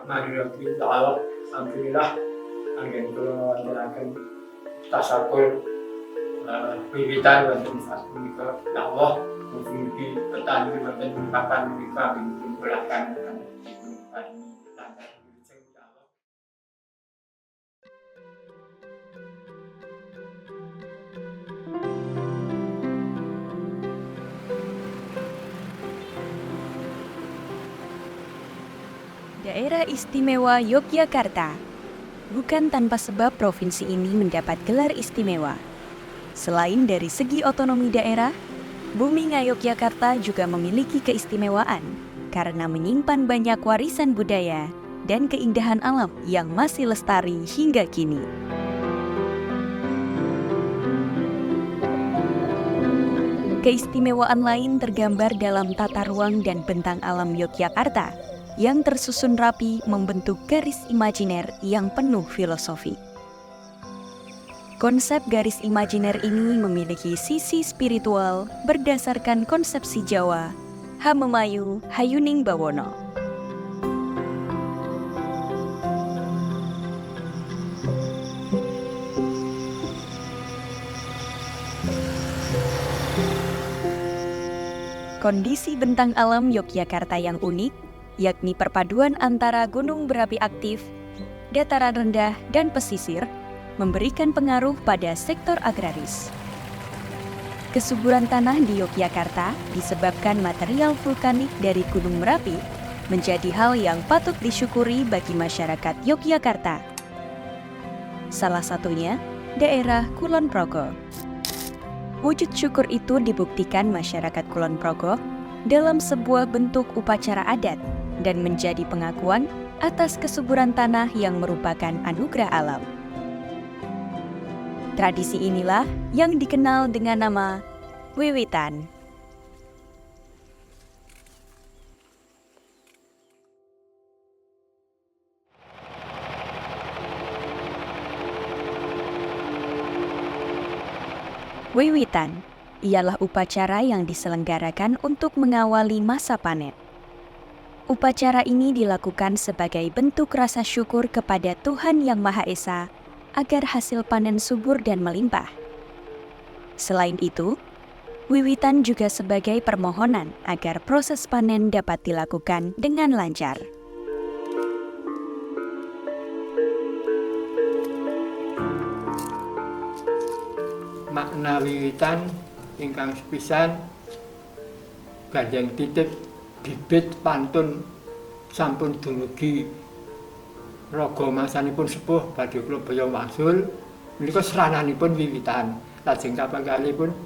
Bismillahirrahmanirrahim. Alhamdulillah anggen kula wontenaken tasakur wiwitan wonten menika ya Allah mugi petani wonten papan menika pun belakang dipun paringi lancar wilujeng ya Allah. Daerah Istimewa Yogyakarta. Bukan tanpa sebab provinsi ini mendapat gelar istimewa. Selain dari segi otonomi daerah, Bumi Ngayogyakarta juga memiliki keistimewaan karena menyimpan banyak warisan budaya dan keindahan alam yang masih lestari hingga kini. Keistimewaan lain tergambar dalam tata ruang dan bentang alam Yogyakarta yang tersusun rapi membentuk garis imajiner yang penuh filosofi. Konsep garis imajiner ini memiliki sisi spiritual berdasarkan konsepsi Jawa, Hamemayu Hayuning Bawono. Kondisi bentang alam Yogyakarta yang unik yakni perpaduan antara gunung berapi aktif, dataran rendah, dan pesisir, memberikan pengaruh pada sektor agraris. Kesuburan tanah di Yogyakarta disebabkan material vulkanik dari Gunung Merapi menjadi hal yang patut disyukuri bagi masyarakat Yogyakarta. Salah satunya, daerah Kulon Progo. Wujud syukur itu dibuktikan masyarakat Kulon Progo dalam sebuah bentuk upacara adat dan menjadi pengakuan atas kesuburan tanah yang merupakan anugerah alam. Tradisi inilah yang dikenal dengan nama wiwitan. Wiwitan ialah upacara yang diselenggarakan untuk mengawali masa panen. Upacara ini dilakukan sebagai bentuk rasa syukur kepada Tuhan Yang Maha Esa agar hasil panen subur dan melimpah. Selain itu, wiwitan juga sebagai permohonan agar proses panen dapat dilakukan dengan lancar. Makna wiwitan ingkang sepisan gandeng titip bibit pantun sampun dumugi raga masanipun sepuh badhe kula baya wangsul menika srananipun wiwitan. Lajeng kapenggalipun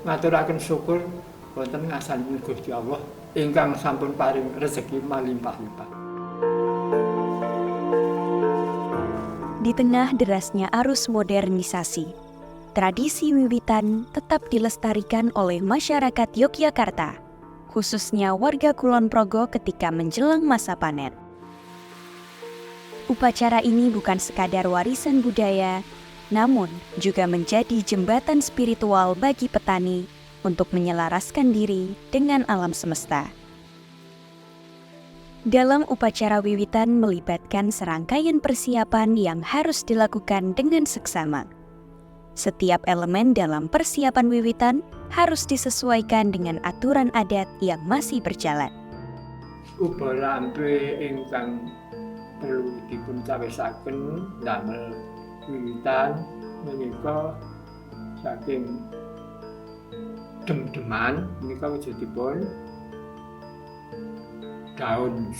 ngaturaken syukur wonten ngasanipun Gusti Allah ingkang sampun paring rezeki malimpah-limpah. Di tengah derasnya arus modernisasi, tradisi wiwitan tetap dilestarikan oleh masyarakat Yogyakarta, khususnya warga Kulon Progo ketika menjelang masa panen. Upacara ini bukan sekadar warisan budaya, namun juga menjadi jembatan spiritual bagi petani untuk menyelaraskan diri dengan alam semesta. Dalam upacara wiwitan melibatkan serangkaian persiapan yang harus dilakukan dengan seksama. Setiap elemen dalam persiapan wiwitan harus disesuaikan dengan aturan adat yang masih berjalan. Ubalampe ingkang perlu dipun cawisaken damel wiwitan menika saking dem-deman menika wujudipun daun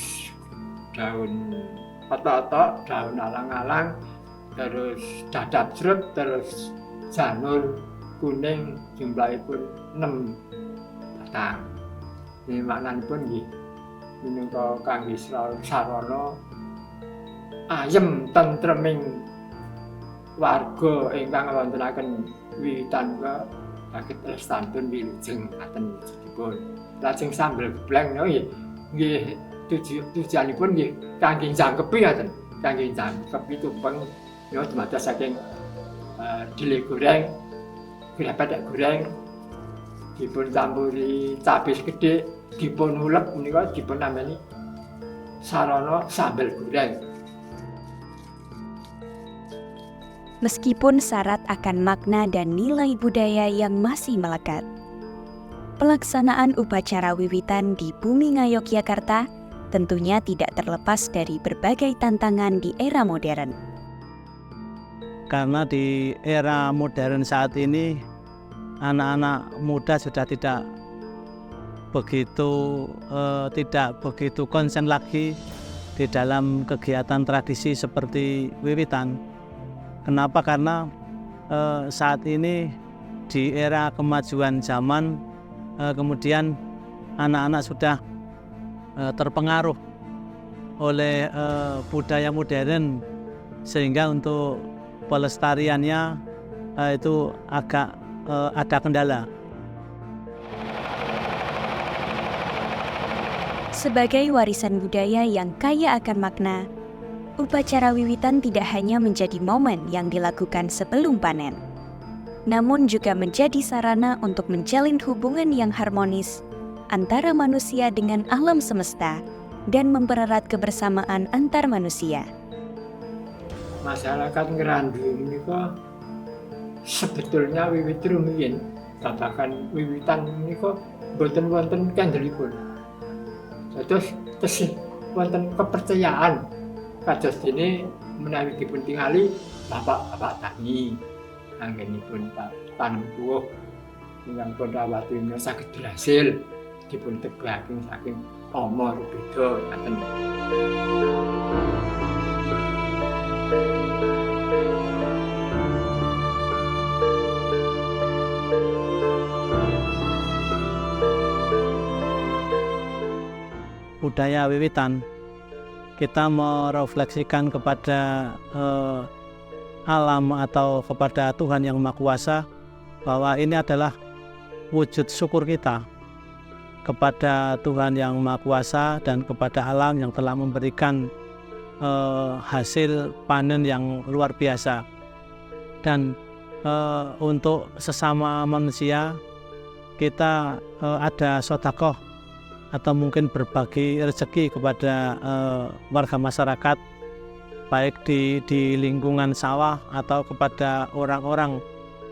otot-otot, daun alang-alang, terus dadap srut, terus janur kuning jumlahipun 6 batang. Ini maknanipun nggih minangka kangge sarana ayem tentreming warga ingkang wontenaken wiwitan menika saged lestantun wilujeng ngaten wujudipun. Lajeng sambel gebleng nggih tujuanipun nggih kangge jangkepi ngaten, kangge jangkepi tumpeng ya dumados saking dile goreng, grepet goreng, dipun campuri cabai gedhe, dipun ulek menika dipun nameni sarana sambal goreng. Meskipun syarat akan makna dan nilai budaya yang masih melekat, pelaksanaan upacara wiwitan di bumi Ngayogyakarta tentunya tidak terlepas dari berbagai tantangan di era modern. Karena di era modern saat ini, anak-anak muda sudah tidak begitu konsen lagi di dalam kegiatan tradisi seperti wiwitan. Kenapa? Karena saat ini di era kemajuan zaman, kemudian anak-anak sudah terpengaruh oleh budaya modern, sehingga untuk pelestariannya itu agak ada kendala. Sebagai warisan budaya yang kaya akan makna, upacara wiwitan tidak hanya menjadi momen yang dilakukan sebelum panen, namun juga menjadi sarana untuk menjalin hubungan yang harmonis antara manusia dengan alam semesta dan mempererat kebersamaan antar manusia. Masyarakat Ngrandu menika sebetulnya wiwit rumiyin babagan wiwitan menika boten wonten kendhalipun. Terus tesih wonten kepercayaan kados dene menawi dipun tingali bapak-bapak tani anggenipun panen buah ingkang Pandawati menika saged berhasil dipun tebahaken saking ama rubeda ngaten. Budaya wiwitan, kita merefleksikan kepada alam atau kepada Tuhan Yang Maha Kuasa, bahwa ini adalah wujud syukur kita kepada Tuhan Yang Maha Kuasa dan kepada alam yang telah memberikan hasil panen yang luar biasa. Dan untuk sesama manusia, kita ada sedekah atau mungkin berbagi rezeki kepada warga masyarakat, baik di lingkungan sawah atau kepada orang-orang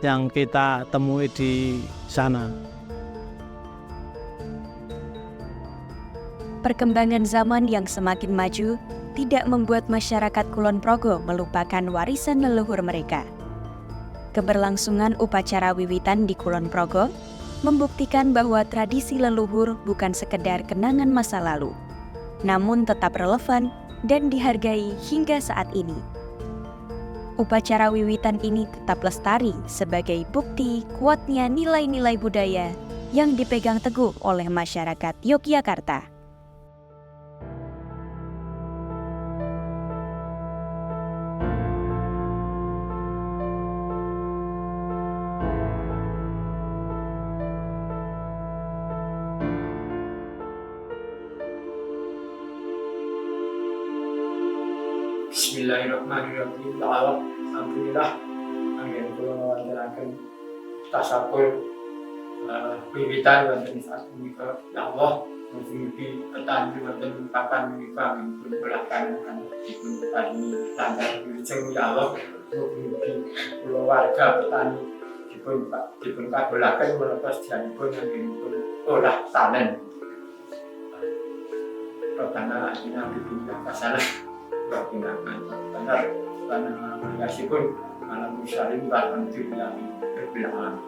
yang kita temui di sana. Perkembangan zaman yang semakin maju tidak membuat masyarakat Kulon Progo melupakan warisan leluhur mereka. Keberlangsungan upacara wiwitan di Kulon Progo membuktikan bahwa tradisi leluhur bukan sekedar kenangan masa lalu, namun tetap relevan dan dihargai hingga saat ini. Upacara wiwitan ini tetap lestari sebagai bukti kuatnya nilai-nilai budaya yang dipegang teguh oleh masyarakat Yogyakarta. Bismillahirrahmanirrahim. Alhamdulillah anggen kula wontenaken tasakur wiwitan wonten saat menika. Ya Allah, mugi-mugi petani wonten papan menika dipun belakan dipun paringi lancar wilujeng ya Allah. Mugi-mugi kula warga petani dipun kabulaken menapa sedanipun anggenipun olah tanen. Pertama ini dipun kasalah pergunakan benar karena meskipun malam musyarim alhamdulillah berbilang.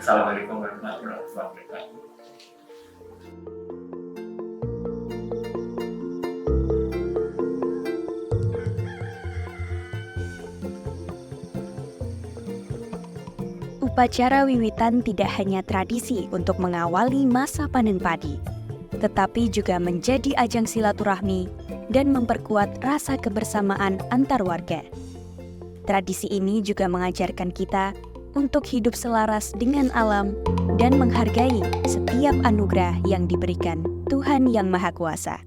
Assalamualaikum warahmatullahi wabarakatuh. Upacara wiwitan tidak hanya tradisi untuk mengawali masa panen padi, tetapi juga menjadi ajang silaturahmi dan memperkuat rasa kebersamaan antar warga. Tradisi ini juga mengajarkan kita untuk hidup selaras dengan alam dan menghargai setiap anugerah yang diberikan Tuhan Yang Maha Kuasa.